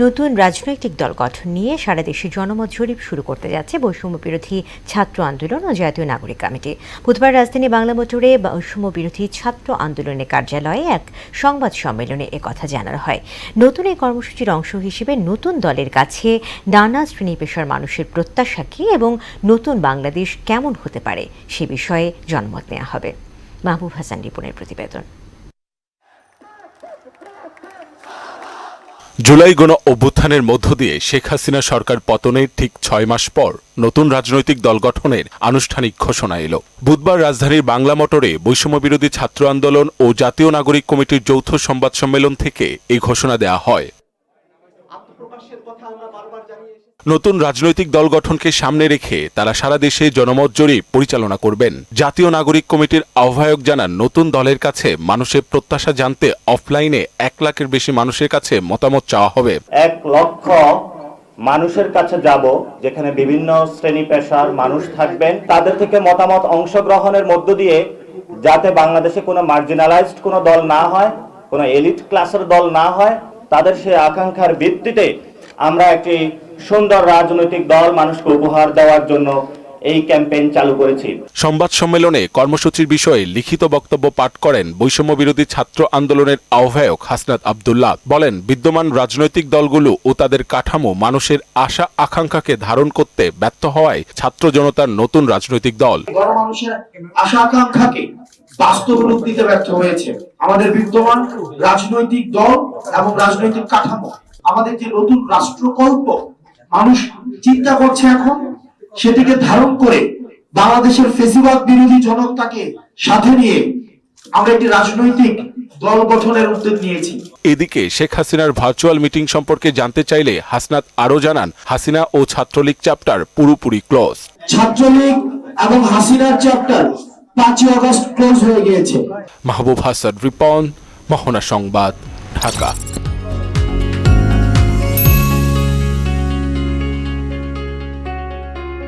নতুন রাজনৈতিক দল গঠন নিয়ে সারা দেশে জনমত জরিপ শুরু করতে যাচ্ছে বৈষম্য বিরোধী ছাত্র আন্দোলন ও জাতীয় নাগরিক কমিটি। বুধবার রাজধানী বাংলা মোটরে বৈষম্য বিরোধী ছাত্র আন্দোলনের কার্যালয়ে এক সংবাদ সম্মেলনে একথা জানানো হয়। নতুন এই কর্মসূচির অংশ হিসেবে নতুন দলের কাছে নানা শ্রেণী পেশার মানুষের প্রত্যাশা কী এবং নতুন বাংলাদেশ কেমন হতে পারে সে বিষয়ে জনমত নেওয়া হবে। মাহবুব হাসান রিপনের প্রতিবেদন। জুলাই গণ অভ্যুত্থানের মধ্য দিয়ে শেখ হাসিনা সরকার পতনের ঠিক ৬ মাস পর নতুন রাজনৈতিক দল গঠনের আনুষ্ঠানিক ঘোষণা এলো। বুধবার রাজধানীর বাংলা মোটরে বৈষম্য বিরোধী ছাত্র আন্দোলন ও জাতীয় নাগরিক কমিটির যৌথ সংবাদ সম্মেলন থেকে এই ঘোষণা দেওয়া হয়। নতুন রাজনৈতিক দল গঠনকে সামনে রেখে তারা সারা দেশে জনমত জরিপ পরিচালনা করবেন। জাতীয় নাগরিক কমিটির আহ্বায়ক জানান, নতুন দলের কাছে মানুষের প্রত্যাশা জানতে অফলাইনে ১ লাখের বেশি মানুষের কাছে মতামত চাওয়া হবে। ১ লক্ষ মানুষের কাছে যাব, যেখানে বিভিন্ন শ্রেণী পেশার মানুষ থাকবেন। তাদের থেকে মতামত অংশগ্রহণের মধ্য দিয়ে যাতে বাংলাদেশে কোনো মার্জিনালাইজড কোনো দল না হয়, কোনো এলিট ক্লাসের দল না হয়, তাদের সেই আকাঙ্ক্ষার ভিত্তিতে আমরা একটি সুন্দর রাজনৈতিক দল মানুষকে উপহার দেওয়ার জন্য এই ক্যাম্পেইন চালু করেছি। সংবাদ সম্মেলনে কর্মসূচির বিষয়ে লিখিত বক্তব্য পাঠ করেন বৈষম্য বিরোধী ছাত্র আন্দোলনের আহ্বায়ক হাসনাত আব্দুল্লাহ। বলেন, বিদ্যমান রাজনৈতিক দলগুলো ও তাদের কাঠামো মানুষের আশা আকাঙ্ক্ষাকে ধারণ করতে ব্যর্থ হওয়ায় ছাত্র জনতার নতুন রাজনৈতিক দল মানুষের আশা আকাঙ্ক্ষাকে বাস্তব রূপ দিতে ব্যর্থ হয়েছে। আমাদের বিদ্যমান রাজনৈতিক দল এবং রাজনৈতিক কাঠামো, আমাদের যে নতুন রাষ্ট্রকল্প মানুষ চিন্তা করছে এখন, সেটিকে ধারণ করে বাংলাদেশের ফেসিবাদ বিরোধী জনতাকে সাথে নিয়ে আমরা একটি রাজনৈতিক দল গঠনের উদ্যোগ নিয়েছি। এদিকে শেখ হাসিনার ভার্চুয়াল মিটিং সম্পর্কে জানতে চাইলে হাসনাত আরও জানান, হাসিনা ও ছাত্রলীগ চ্যাপ্টার পুরোপুরি ক্লোজ। ছাত্রলীগ এবং হাসিনার চ্যাপ্টার ৫ আগস্ট ক্লোজ হয়ে গিয়েছে। মাহবুব হাসান রিপন, মোহনা সংবাদ, ঢাকা।